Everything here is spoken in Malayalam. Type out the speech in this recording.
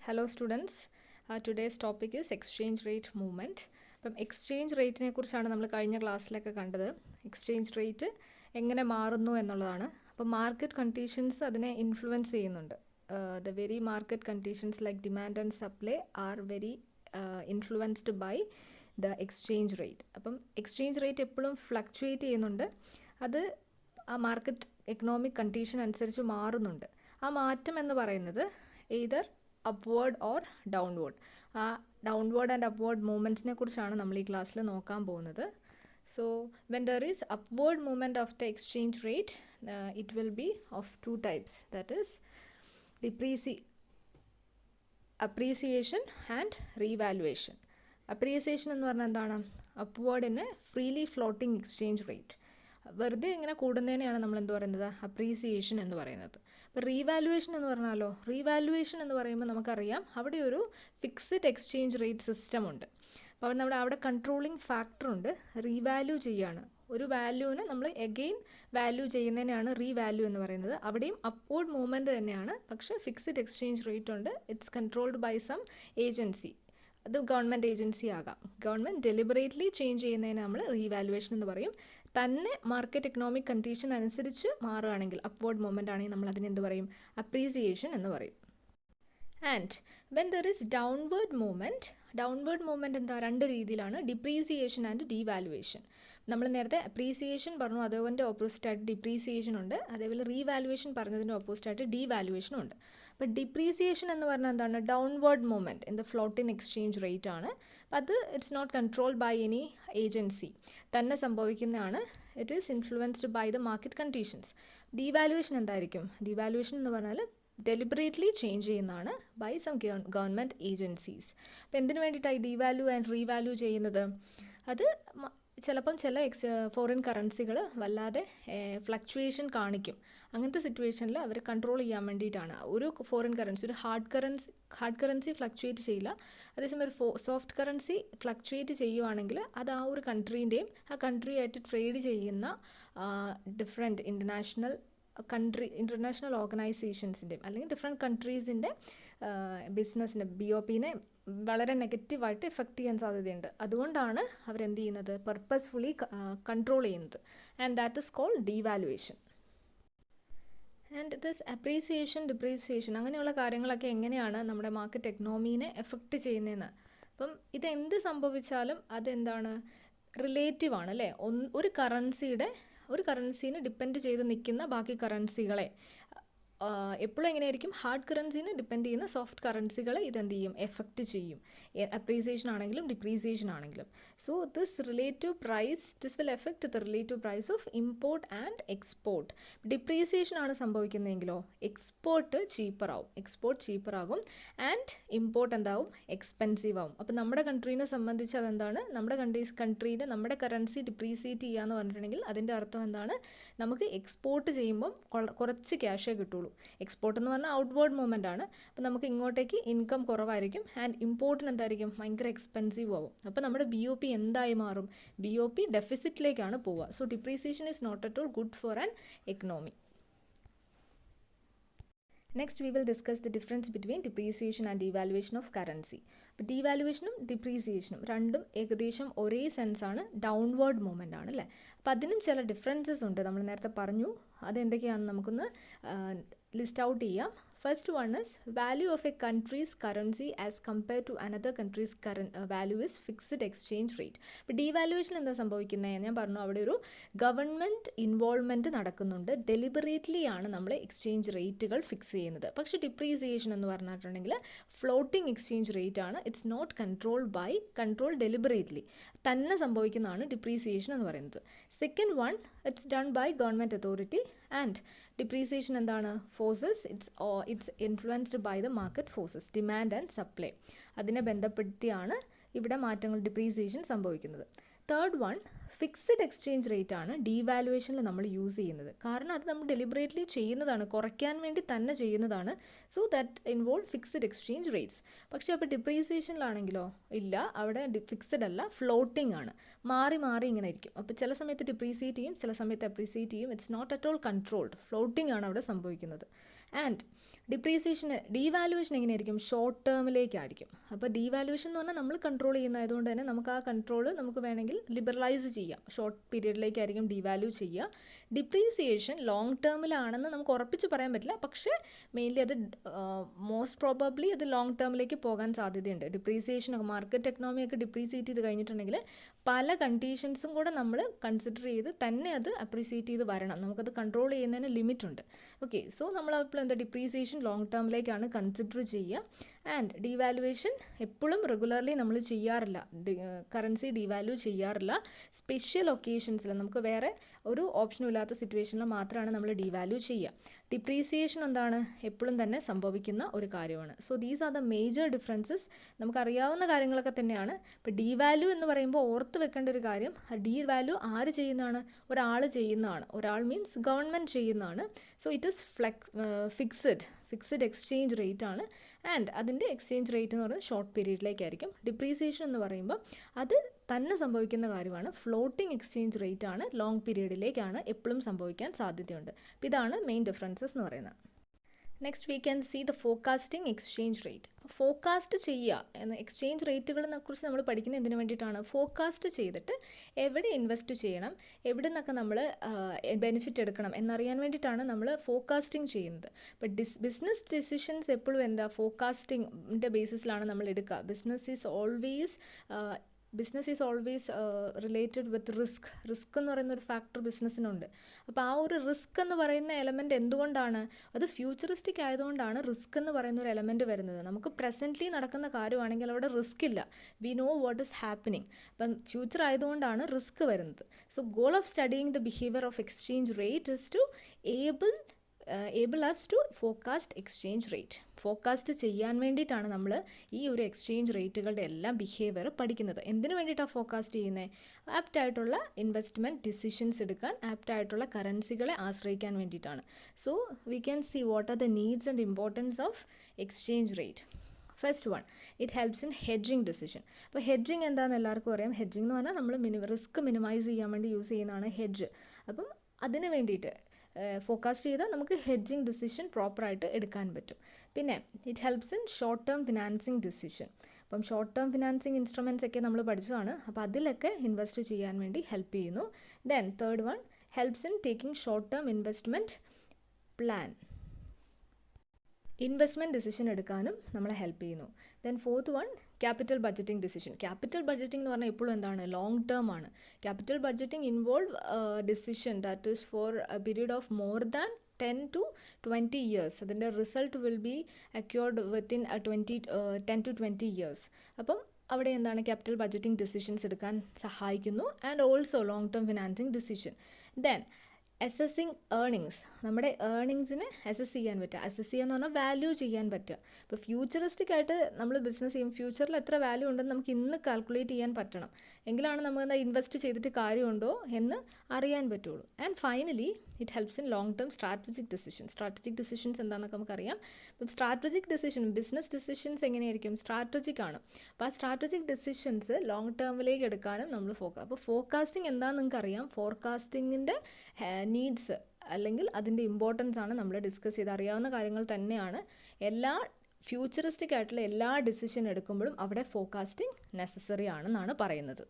Hello students, today's topic is exchange rate movement. അപ്പം എക്സ്ചേഞ്ച് റേറ്റിനെ കുറിച്ചാണ് നമ്മൾ കഴിഞ്ഞ ക്ലാസ്സിലൊക്കെ കണ്ടത്. എക്സ്ചേഞ്ച് റേറ്റ് എങ്ങനെ മാറുന്നു എന്നുള്ളതാണ്. അപ്പം മാർക്കറ്റ് കണ്ടീഷൻസ് അതിനെ ഇൻഫ്ലുവൻസ് ചെയ്യുന്നുണ്ട്. The very market conditions like demand and supply are very influenced by the exchange rate. അപ്പം എക്സ്ചേഞ്ച് റേറ്റ് എപ്പോഴും ഫ്ലക്ച്വേറ്റ് ചെയ്യുന്നുണ്ട്. അത് ആ മാർക്കറ്റ് എക്കണോമിക് കണ്ടീഷൻ അനുസരിച്ച് മാറുന്നുണ്ട്. ആ മാറ്റം എന്ന് പറയുന്നത് either upward or downward. ആ ഡൗൺവേർഡ് ആൻഡ് അപ്വേർഡ് മൂവ്മെൻറ്റ്സിനെ കുറിച്ചാണ് നമ്മൾ ഈ ക്ലാസ്സിൽ നോക്കാൻ പോകുന്നത്. So when there is upward movement of the exchange rate it will be of two types, that is appreciation and revaluation. Appreciation എന്ന് പറഞ്ഞാൽ എന്താണ്? അപ്വേർഡിന് ഫ്രീലി ഫ്ലോട്ടിംഗ് എക്സ്ചേഞ്ച് റേറ്റ് വെറുതെ ഇങ്ങനെ കൂടുന്നതിനെയാണ് നമ്മൾ എന്ത് പറയുന്നത്? അപ്രീസിയേഷൻ എന്ന് പറയുന്നത്. അപ്പോൾ റീവാലുവേഷൻ എന്ന് പറഞ്ഞാലോ, റീവാലുവേഷൻ എന്ന് പറയുമ്പോൾ നമുക്കറിയാം അവിടെ ഒരു ഫിക്സഡ് എക്സ്ചേഞ്ച് റേറ്റ് സിസ്റ്റം ഉണ്ട്. അപ്പോൾ നമ്മുടെ അവിടെ കൺട്രോളിങ് ഫാക്ടർ ഉണ്ട്. റീവാല്യൂ ചെയ്യാണ്, ഒരു വാല്യൂവിന് നമ്മൾ എഗെയിൻ വാല്യൂ ചെയ്യുന്നതിനാണ് റീവാല്യൂ എന്ന് പറയുന്നത്. അവിടെയും അപ്വേർഡ് മൂവ്മെൻറ്റ് തന്നെയാണ്, പക്ഷേ ഫിക്സഡ് എക്സ്ചേഞ്ച് റേറ്റ് ഉണ്ട്. It's controlled by some agency. അത് ഗവൺമെൻറ് ഏജൻസി ആകാം. ഗവൺമെൻറ് ഡെലിബറേറ്റ്ലി ചേഞ്ച് ചെയ്യുന്നതിന് നമ്മൾ റീവാലുവേഷൻ എന്ന് പറയും. തന്നെ മാർക്കറ്റ് എക്കണോമിക് കണ്ടീഷൻ അനുസരിച്ച് മാറുകയാണെങ്കിൽ, അപ്വേർഡ് മൂവ്മെൻ്റ് ആണെങ്കിൽ നമ്മൾ അതിന് എന്ത് പറയും? അപ്രീസിയേഷൻ എന്ന് പറയും. And when there is downward movement എന്താ? രണ്ട് രീതിയിലാണ്, ഡിപ്രീസിയേഷൻ ആൻഡ് ഡീവാലുവേഷൻ. നമ്മൾ നേരത്തെ അപ്രീസിയേഷൻ പറഞ്ഞു, അതേപോലെ ഓപ്പോസിറ്റായിട്ട് ഡിപ്രീസിയേഷൻ ഉണ്ട്. അതേപോലെ റീവാലുവേഷൻ പറഞ്ഞതിൻ്റെ ഓപ്പോസിറ്റായിട്ട് ഡീവാലുവേഷനും ഉണ്ട്. അപ്പോൾ ഡിപ്രീസിയേഷൻ എന്ന് പറഞ്ഞാൽ എന്താണ്? Downward movement in the floating exchange rate ആണ്. അത് it's not controlled by any agency, തന്നെ സംഭവിക്കുന്നതാണ്. It is influenced by the market conditions. Devaluation എന്തായിരിക്കും? ഡീവാലുവേഷൻ എന്ന് പറഞ്ഞാൽ ഡെലിബറേറ്റ്ലി ചേഞ്ച് ചെയ്യുന്നതാണ് ബൈ സം ഗവൺമെൻറ് ഏജൻസീസ്. അപ്പോൾ എന്തിനു വേണ്ടിയിട്ടാണ് ഡീവാല്യൂ ആൻഡ് റീവാല്യൂ ചെയ്യുന്നത്? അത് ചിലപ്പം ചില ഫോറിൻ കറൻസികൾ വല്ലാതെ ഫ്ലക്ച്വേഷൻ കാണിക്കും. അങ്ങനത്തെ സിറ്റുവേഷനിൽ അവർ കൺട്രോൾ ചെയ്യാൻ വേണ്ടിയിട്ടാണ്. ഒരു ഫോറിൻ കറൻസി, ഒരു ഹാർഡ് കറൻസി ഫ്ലക്ച്വേറ്റ് ചെയ്യില്ല. അതേസമയം ഒരു സോഫ്റ്റ് കറൻസി ഫ്ലക്ച്വേറ്റ് ചെയ്യുവാണെങ്കിൽ അത് ആ ഒരു കൺട്രീൻ്റെയും ആ കൺട്രിയായിട്ട് ട്രേഡ് ചെയ്യുന്ന ഡിഫറെൻറ്റ് ഇൻ്റർനാഷണൽ ഓർഗനൈസേഷൻസിൻ്റെയും അല്ലെങ്കിൽ ഡിഫറെൻറ്റ് കൺട്രീസിൻ്റെ ബിസിനസ്സിനെ BOPനെ വളരെ നെഗറ്റീവായിട്ട് എഫക്റ്റ് ചെയ്യാൻ സാധ്യതയുണ്ട്. അതുകൊണ്ടാണ് അവരെന്ത് ചെയ്യുന്നത്? പർപ്പസ്ഫുള്ളി കൺട്രോൾ ചെയ്യുന്നത്. And that is called devaluation. And this appreciation, depreciation അങ്ങനെയുള്ള കാര്യങ്ങളൊക്കെ എങ്ങനെയാണ് നമ്മുടെ മാർക്കറ്റ് എക്കണോമീനെ എഫക്റ്റ് ചെയ്യുന്നതെന്ന്. അപ്പം ഇതെന്ത് സംഭവിച്ചാലും അതെന്താണ്? റിലേറ്റീവ് ആണ് അല്ലേ? ഒരു കറൻസീനെ ഡിപ്പെൻഡ് ചെയ്ത് നിൽക്കുന്ന ബാക്കി കറൻസികളെ എപ്പോഴും എങ്ങനെയായിരിക്കും? ഹാർഡ് കറൻസീനെ ഡിപ്പെൻഡ് ചെയ്യുന്ന സോഫ്റ്റ് കറൻസികളെ ഇതെന്ത് ചെയ്യും? എഫക്റ്റ് ചെയ്യും. അപ്രീസിയേഷൻ ആണെങ്കിലും ഡിപ്രീസിയേഷൻ ആണെങ്കിലും. So this will effect the relative price of import and export. Depreciation ആണ് സംഭവിക്കുന്നതെങ്കിലോ എക്സ്പോർട്ട് ചീപ്പറാകും ആൻഡ് ഇമ്പോർട്ട് എന്താവും? എക്സ്പെൻസീവ് ആവും. അപ്പോൾ നമ്മുടെ കൺട്രീനെ സംബന്ധിച്ച് അതെന്താണ്? നമ്മുടെ കറൻസി ഡിപ്രീസിയേറ്റ് ചെയ്യുക എന്ന് പറഞ്ഞിട്ടുണ്ടെങ്കിൽ അതിൻ്റെ അർത്ഥം എന്താണ്? നമുക്ക് എക്സ്പോർട്ട് ചെയ്യുമ്പം കുറച്ച് ക്യാഷേ കിട്ടുള്ളൂ. എക്സ്പോർട്ട് എന്ന് പറഞ്ഞാൽ ഔട്ട്വേർഡ് മൂവ്മെൻ്റ് ആണ്. അപ്പോൾ നമുക്ക് ഇങ്ങോട്ടേക്ക് ഇൻകം കുറവായിരിക്കും ആൻഡ് ഇമ്പോർട്ടിന് എന്തായിരിക്കും? ഭയങ്കര എക്സ്പെൻസീവ് ആവും. അപ്പോൾ നമ്മുടെ BOP എന്തായി മാറും? BOP ഡെഫിസിറ്റിലേക്കാണ് പോവുക. So depreciation is not at all good for an economy. Next we will discuss the difference between depreciation and devaluation of currency. അപ്പോൾ ഡീവാലുവേഷനും ഡിപ്രീസിയേഷനും രണ്ടും ഏകദേശം ഒരേ സെൻസാണ്, ഡൗൺവേർഡ് മൂവ്മെൻ്റ് ആണ് അല്ലേ? അപ്പോൾ അതിനും ചില ഡിഫറൻസസ് ഉണ്ട്. നമ്മൾ നേരത്തെ പറഞ്ഞു, അതെന്തൊക്കെയാണെന്ന് നമുക്കൊന്ന് ലിസ്റ്റ് ഔട്ട് ചെയ്യാം. First one is value of a country's currency as compared to another country's value is fixed exchange rate. ഇപ്പോൾ ഡീവാലുവേഷൻ എന്താ സംഭവിക്കുന്നത്? ഞാൻ പറഞ്ഞു, അവിടെ ഒരു ഗവൺമെൻറ് ഇൻവോൾവ്മെൻറ്റ് നടക്കുന്നുണ്ട്. ഡെലിബറേറ്റ്ലി ആണ് നമ്മൾ എക്സ്ചേഞ്ച് റേറ്റുകൾ ഫിക്സ് ചെയ്യുന്നത്. പക്ഷേ ഡിപ്രീസിയേഷൻ എന്ന് പറഞ്ഞിട്ടുണ്ടെങ്കിൽ ഫ്ലോട്ടിംഗ് എക്സ്ചേഞ്ച് റേറ്റ് ആണ്. ഇറ്റ്സ് നോട്ട് കൺട്രോൾ ഡെലിബറേറ്റ്ലി തന്നെ സംഭവിക്കുന്നതാണ് ഡിപ്രീസിയേഷൻ എന്ന് പറയുന്നത്. Second one, it's done by government authority. And depreciation എന്താണ്? Forces, it's influenced by the market forces, demand and supply. അതിനെ ബന്ധപ്പെടുത്തിയാണ് ഇവിടെ മാറ്റങ്ങൾ, ഡിപ്രീസിയേഷൻ സംഭവിക്കുന്നത്. Third one, fixed exchange rate ആണ് ഡീവാലുവേഷനിൽ നമ്മൾ യൂസ് ചെയ്യുന്നത്. കാരണം അത് നമ്മൾ ഡെലിബറേറ്റ്ലി ചെയ്യുന്നതാണ്, കുറയ്ക്കാൻ വേണ്ടി തന്നെ ചെയ്യുന്നതാണ്. So that involve fixed exchange rates. പക്ഷേ അപ്പോൾ ഡിപ്രീസിയേഷനിലാണെങ്കിലോ ഇല്ല, അവിടെ ഫിക്സഡ് അല്ല, ഫ്ലോട്ടിംഗ് ആണ്. മാറി ഇങ്ങനെ ഇരിക്കും. അപ്പോൾ ചില സമയത്ത് ഡിപ്രീസിയേറ്റ് ചെയ്യും, ചില സമയത്ത് അപ്രീസിയേറ്റ് ചെയ്യും. It's not at all controlled. Floating ആണ് അവിടെ സംഭവിക്കുന്നത്. ആൻഡ് ഡീവാലുവേഷൻ എങ്ങനെയായിരിക്കും? ഷോർട്ട് ടേമിലേക്കായിരിക്കും. അപ്പോൾ ഡീവാലുവേഷൻ എന്ന് പറഞ്ഞാൽ നമ്മൾ കൺട്രോൾ ചെയ്യുന്നതായതുകൊണ്ട് തന്നെ നമുക്ക് ആ കൺട്രോൾ നമുക്ക് വേണമെങ്കിൽ ലിബറലൈസ് ചെയ്യാം. ഷോർട്ട് പീരീഡിലേക്കായിരിക്കും ഡീവാല്യൂ ചെയ്യുക. ഡിപ്രീസിയേഷൻ ലോങ് ടേമിലാണെന്ന് നമുക്ക് ഉറപ്പിച്ച് പറയാൻ പറ്റില്ല, പക്ഷേ മെയിൻലി അത് മോസ്റ്റ് പ്രോബബ്ലി അത് ലോങ് ടേമിലേക്ക് പോകാൻ സാധ്യതയുണ്ട്. ഡിപ്രീസിയേഷനൊക്കെ മാർക്കറ്റ് എക്കണോമിയൊക്കെ ഡിപ്രീസിയേറ്റ് ചെയ്ത് കഴിഞ്ഞിട്ടുണ്ടെങ്കിൽ പല കണ്ടീഷൻസും കൂടെ നമ്മൾ കൺസിഡർ ചെയ്ത് തന്നെ അത് അപ്രീസിയേറ്റ് ചെയ്ത് വരണം. നമുക്കത് കൺട്രോൾ ചെയ്യുന്നതിന് ലിമിറ്റ് ഉണ്ട്. ഓക്കെ, സോ നമ്മളപ്പോൾ എന്താ ഡിപ്രീസിയേഷൻ ലോങ് ടേമിലേക്കാണ് കൺസിഡർ ചെയ്യുക. ആൻഡ് ഡീവാലുവേഷൻ എപ്പോഴും റെഗുലർലി നമ്മൾ ചെയ്യാറില്ല. കറൻസി ഡീവാല്യൂ ചെയ്യാറില്ല. സ്പെഷ്യൽ ഒക്കേഷൻസിൽ നമുക്ക് വേറെ ഒരു ഓപ്ഷനും ഇല്ലാത്ത സിറ്റുവേഷനിൽ മാത്രമാണ് നമ്മൾ ഡീവാല്യൂ ചെയ്യുക. ഡിപ്രീസിയേഷൻ എന്താണ്? എപ്പോഴും തന്നെ സംഭവിക്കുന്ന ഒരു കാര്യമാണ്. So these are the major differences. നമുക്കറിയാവുന്ന കാര്യങ്ങളൊക്കെ തന്നെയാണ്. ഇപ്പോൾ ഡീവാല്യൂ എന്ന് പറയുമ്പോൾ ഓർത്ത് വെക്കേണ്ട ഒരു കാര്യം, ഡീവാല്യൂ ആര് ചെയ്യുന്നതാണ്? ഒരാൾ ചെയ്യുന്നതാണ്. ഒരാൾ മീൻസ് ഗവൺമെൻറ് ചെയ്യുന്നതാണ്. So it is fixed exchange rate ആണ്. ആൻഡ് അതിൻ്റെ എക്സ്ചേഞ്ച് റേറ്റ് എന്ന് പറയുന്നത് ഷോർട്ട് പീരീഡിലേക്കായിരിക്കും. ഡിപ്രീസിയേഷൻ എന്ന് പറയുമ്പോൾ അത് തന്നെ സംഭവിക്കുന്ന കാര്യമാണ്. ഫ്ലോട്ടിംഗ് എക്സ്ചേഞ്ച് റേറ്റ് ആണ്. ലോങ് പീരീഡിലേക്കാണ് എപ്പോഴും സംഭവിക്കാൻ സാധ്യതയുണ്ട്. അപ്പോൾ ഇതാണ് മെയിൻ ഡിഫറൻസസ് എന്ന് പറയുന്നത്. Next we can see the forecasting exchange rate. Forecast ചെയ്യുക എന്ന എക്സ്ചേഞ്ച് റേറ്റുകളെ കുറിച്ച് നമ്മൾ പഠിക്കുന്നത് എന്തിനു വേണ്ടിയിട്ടാണ്? ഫോർകാസ്റ്റ് ചെയ്തിട്ട് എവിടെ ഇൻവെസ്റ്റ് ചെയ്യണം, എവിടെ നിന്നൊക്കെ നമ്മൾ ബെനിഫിറ്റ് എടുക്കണം എന്നറിയാൻ വേണ്ടിയിട്ടാണ് നമ്മൾ ഫോർകാസ്റ്റിംഗ് ചെയ്യുന്നത്. അപ്പോൾ ബിസിനസ് ഡിസിഷൻസ് എപ്പോഴും എന്താ ഫോർകാസ്റ്റിംഗിൻ്റെ ബേസിസിലാണ് നമ്മൾ എടുക്കുക. Business is always related with risk എന്ന് പറയുന്ന ഒരു ഫാക്ടർ ബിസിനസ്സിനുണ്ട്. അപ്പോൾ ആ ഒരു റിസ്ക് എന്ന് പറയുന്ന എലമെൻറ്റ് എന്തുകൊണ്ടാണ്? അത് ഫ്യൂച്ചറിസ്റ്റിക് ആയതുകൊണ്ടാണ് റിസ്ക് എന്ന് പറയുന്ന ഒരു എലമെൻറ്റ് വരുന്നത്. നമുക്ക് പ്രസൻ്റ്ലി നടക്കുന്ന കാര്യമാണെങ്കിൽ അവിടെ റിസ്ക് ഇല്ല. We know what is happening. അപ്പം ഫ്യൂച്ചർ ആയതുകൊണ്ടാണ് റിസ്ക് വരുന്നത്. So goal of studying the behaviour of exchange rate is to able us to forecast exchange rate. Forecast ചെയ്യാൻ വേണ്ടിയിട്ടാണ് നമ്മൾ ഈ ഒരു എക്സ്ചേഞ്ച് റേറ്റുകളുടെ എല്ലാം ബിഹേവിയർ പഠിക്കുന്നത്. എന്തിനു വേണ്ടിയിട്ടാണ് ഫോർകാസ്റ്റ് ചെയ്യുന്നത്? ആപ്റ്റായിട്ടുള്ള ഇൻവെസ്റ്റ്മെൻറ്റ് ഡിസിഷൻസ് എടുക്കാൻ, ആപ്റ്റായിട്ടുള്ള കറൻസികളെ ആശ്രയിക്കാൻ വേണ്ടിയിട്ടാണ്. So we can see what are the needs and importance of exchange rate. First one, it helps in hedging decision. അപ്പോൾ ഹെഡ്ജിങ് എന്താണെന്ന് എല്ലാവർക്കും അറിയാം. ഹെഡ്ജിങ് എന്ന് പറഞ്ഞാൽ നമ്മൾ റിസ്ക് മിനിമൈസ് ചെയ്യാൻ വേണ്ടി യൂസ് ചെയ്യുന്നതാണ് ഹെഡ്ജ്. അപ്പം അതിന് വേണ്ടിയിട്ട് ഫോർകാസ്റ്റ് ചെയ്താൽ നമുക്ക് ഹെഡ്ജിങ് ഡിസിഷൻ പ്രോപ്പറായിട്ട് എടുക്കാൻ പറ്റും. പിന്നെ it helps in short term financing decision. അപ്പം ഷോർട്ട് ടേം ഫിനാൻസിങ് ഇൻസ്ട്രുമെൻറ്റ്സ് ഒക്കെ നമ്മൾ പഠിച്ചതാണ്. അപ്പോൾ അതിലൊക്കെ ഇൻവെസ്റ്റ് ചെയ്യാൻ വേണ്ടി ഹെൽപ്പ് ചെയ്യുന്നു. Then third one, helps in taking short term investment plan. Investment decision എടുക്കാനും നമ്മളെ ഹെൽപ്പ് ചെയ്യുന്നു. Then fourth one, capital budgeting decision. Capital budgeting എന്ന് പറഞ്ഞാൽ എപ്പോഴും എന്താണ്? ലോങ് ടേം ആണ്. Capital budgeting involve decision that is for a period of more than 10 to 20 years. അതിൻ്റെ result will be accrued within 10 to 20 years. അപ്പം അവിടെ എന്താണ്? ക്യാപിറ്റൽ ബഡ്ജറ്റിംഗ് ഡിസിഷൻസ് എടുക്കാൻ സഹായിക്കുന്നു. And also long term financing decision. Then assessing earnings. നമ്മുടെ ഏർണിങ്സിനെ അസസ് ചെയ്യാൻ പറ്റുക. അസസ് ചെയ്യുക എന്ന് പറഞ്ഞാൽ വാല്യൂ ചെയ്യാൻ പറ്റുക. ഇപ്പോൾ ഫ്യൂച്ചറിസ്റ്റിക് ആയിട്ട് നമ്മൾ ബിസിനസ് ചെയ്യും. ഫ്യൂച്ചറിൽ എത്ര വാല്യൂ ഉണ്ടെന്ന് നമുക്ക് ഇന്ന് കാൽക്കുലേറ്റ് ചെയ്യാൻ പറ്റണം. എങ്കിലാണ് നമുക്ക് എന്താ ഇൻവെസ്റ്റ് ചെയ്തിട്ട് കാര്യമുണ്ടോ എന്ന് അറിയാൻ പറ്റുള്ളൂ. And finally it helps in long term strategic decisions. Strategic decisions എന്താണെന്നൊക്കെ നമുക്കറിയാം. അപ്പം സ്ട്രാറ്റജിക് ഡിസിഷൻ, ബിസിനസ് ഡിസിഷൻസ് എങ്ങനെയായിരിക്കും? സ്ട്രാറ്റജിക് ആണ്. അപ്പോൾ ആ സ്ട്രാറ്റജിക് ഡിസിഷൻസ് ലോങ് ടേമിലേക്ക് എടുക്കാനും നമ്മൾ അപ്പോൾ ഫോർകാസ്റ്റിംഗ് എന്താണെന്ന് നിങ്ങൾക്ക് അറിയാം. ഫോർകാസ്റ്റിങ്ങിൻ്റെ നീഡ്സ് അല്ലെങ്കിൽ അതിൻ്റെ ഇമ്പോർട്ടൻസ് ആണ് നമ്മൾ ഡിസ്കസ് ചെയ്ത് അറിയാവുന്ന കാര്യങ്ങൾ തന്നെയാണ്. എല്ലാ ഫ്യൂച്ചറിസ്റ്റിക് ആയിട്ടുള്ള എല്ലാ ഡിസിഷൻ എടുക്കുമ്പോഴും അവിടെ ഫോർകാസ്റ്റിംഗ് നെസസറി ആണെന്നാണ് പറയുന്നത്.